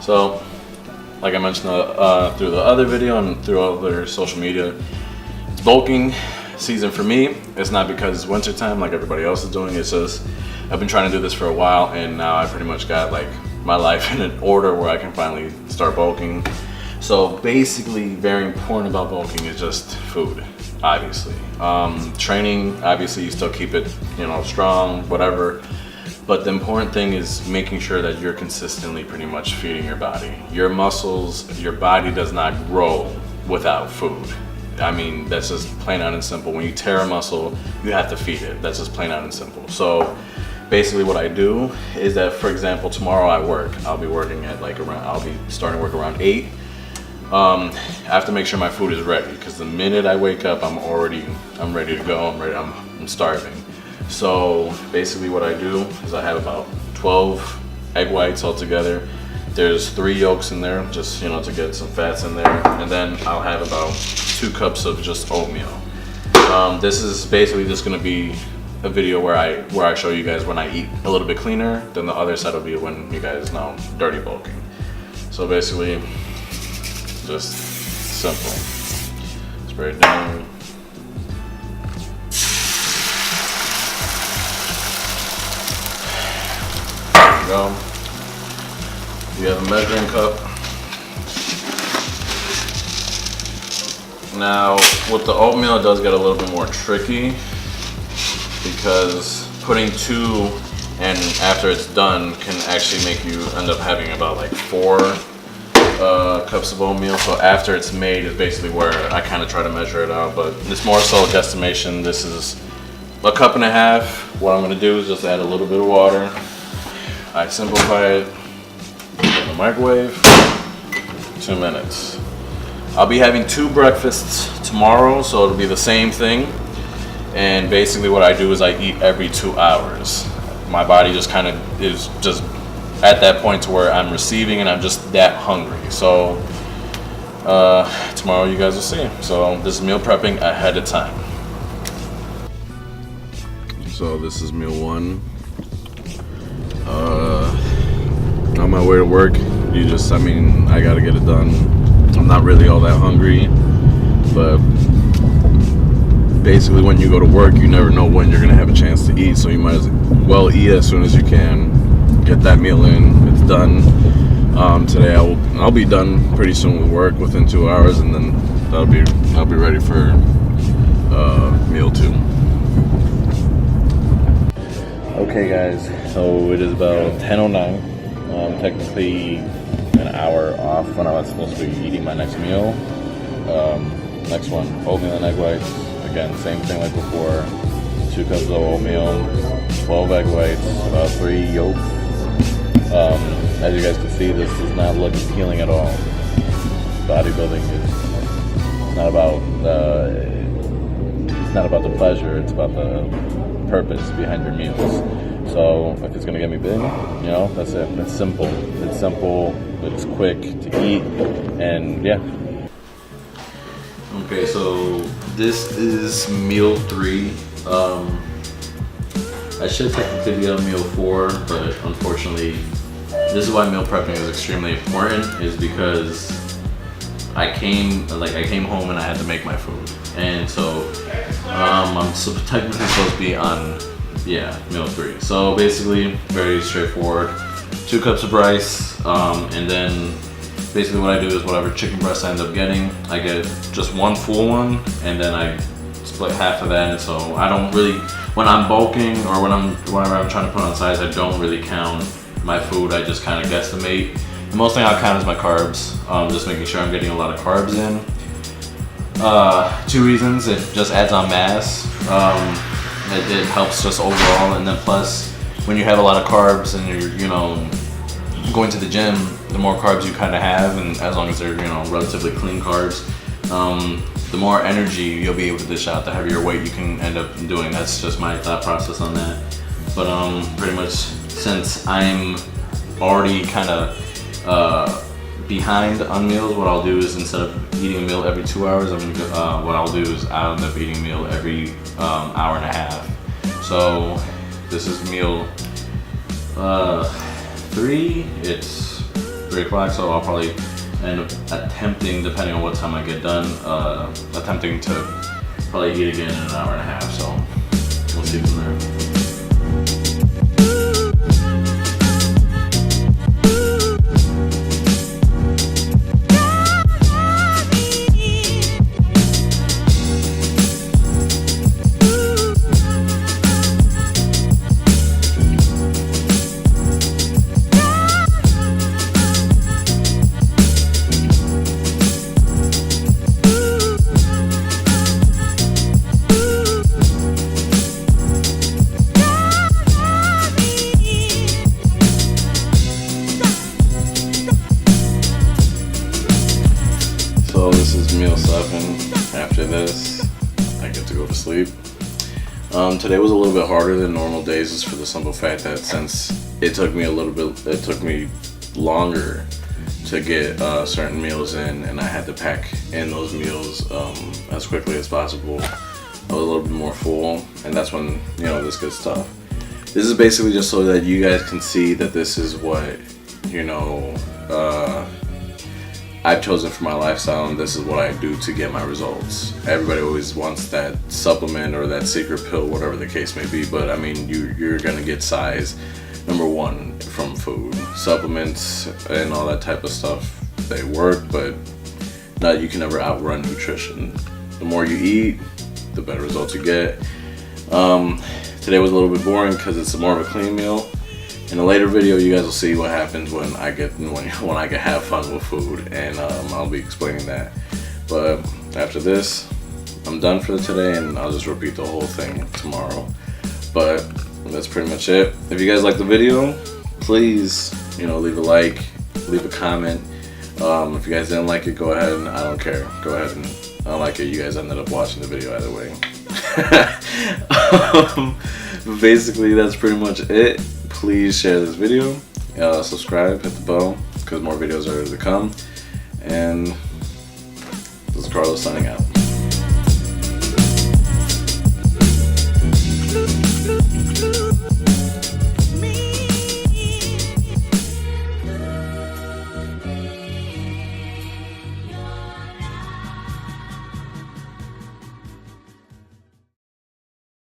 So, like I mentioned through the other video and through other social media, it's bulking season for me. It's not because it's winter time like everybody else is doing. It's just I've been trying to do this for a while, and now I pretty much got like my life in an order where I can finally start bulking. So basically, very important about bulking is just food, obviously. Training, obviously, you still keep it, strong, whatever. But the important thing is making sure that you're consistently pretty much feeding your body. Your muscles, your body does not grow without food. I mean, that's just plain out and simple. When you tear a muscle, you have to feed it. That's just plain out and simple. So basically what I do is that, for example, tomorrow I work. I'll be working at I'll be starting work around 8. I have to make sure my food is ready, because the minute I wake up, I'm ready to go. I'm starving. So basically what I do is I have about 12 egg whites altogether. There's 3 yolks in there, just to get some fats in there, and then I'll have about 2 cups of just oatmeal. This is basically just going to be a video where I show you guys when I eat a little bit cleaner. Then the other side will be when you guys know dirty bulking. So basically, just simple. Spray it down. There you go. You have a measuring cup. Now, with the oatmeal, it does get a little bit more tricky, because putting 2 and after it's done can actually make you end up having about like 4 cups of oatmeal. So after it's made is basically where I kind of try to measure it out, but it's more so a guesstimation. This is a cup and a half. What I'm going to do is just add a little bit of water. I simplify it in the microwave, 2 minutes. I'll be having 2 breakfasts tomorrow, so it'll be the same thing. And basically what I do is I eat every 2 hours. My body just kind of is just at that point to where I'm receiving and I'm just that hungry. So tomorrow you guys will see. So this is meal prepping ahead of time. So this is meal 1. On my way to work, I gotta get it done. I'm not really all that hungry, but basically when you go to work, you never know when you're gonna have a chance to eat, so you might as well eat as soon as you can. Get that meal in, it's done. Today I'll be done pretty soon with work, within 2 hours, and then I'll be ready for meal 2. Okay guys, so it is about 10:09. Technically an hour off when I was supposed to be eating my next meal. Next one, oatmeal and egg whites. Again, same thing like before. 2 cups of oatmeal, 12 egg whites, about 3 yolks. As you guys can see, this does not look appealing at all. Bodybuilding is not about the pleasure, it's about the purpose behind your meals. So if it's gonna get me big, that's it. It's simple. It's quick to eat, and yeah. Okay, so this is meal 3. I should technically be on meal 4, but unfortunately, this is why meal prepping is extremely important, is because I came home and I had to make my food, and so I'm technically supposed to be on meal 3. So basically, very straightforward. 2 cups of rice, and then basically what I do is whatever chicken breast I end up getting, I get just 1 full one, and then I split half of that. And so I don't really, when I'm bulking or whenever I'm trying to put on size, I don't really count my food. I just kind of guesstimate. The most thing I'll count is my carbs, just making sure I'm getting a lot of carbs in. 2 reasons: it just adds on mass. It helps just overall, and then plus when you have a lot of carbs and you're going to the gym, the more carbs you kind of have, and as long as they're relatively clean carbs, the more energy you'll be able to dish out, the heavier weight you can end up doing. That's just my thought process on that. But pretty much, since I'm already kind of behind on meals, what I'll do is, instead of eating a meal every 2 hours, what I'll do is I'll end up eating a meal every hour and a half. So this is meal 3. It's 3 o'clock, so I'll probably end up attempting, depending on what time I get done, attempting to probably eat again in an hour and a half, so we'll see from there. So this is meal 7. After this, I get to go to sleep. Today was a little bit harder than normal days, just for the simple fact that since it took me longer to get certain meals in, and I had to pack in those meals as quickly as possible. I was a little bit more full, and that's when, you know, this gets tough. This is basically just so that you guys can see that this is what, you know, I've chosen for my lifestyle, and this is what I do to get my results. Everybody always wants that supplement or that secret pill, whatever the case may be, but I mean, you're gonna get size, number 1, from food. Supplements and all that type of stuff, they work, but you can never outrun nutrition. The more you eat, the better results you get. Today was a little bit boring because it's more of a clean meal. In a later video, you guys will see what happens when I get have fun with food, and I'll be explaining that. But after this, I'm done for today, and I'll just repeat the whole thing tomorrow. But that's pretty much it. If you guys like the video, please, you know, leave a like, leave a comment. If you guys didn't like it, go ahead, and I don't care. Go ahead and unlike it. You guys ended up watching the video either way. Basically, that's pretty much it. Please share this video, subscribe, hit the bell, because more videos are to come. And this is Carlos signing out.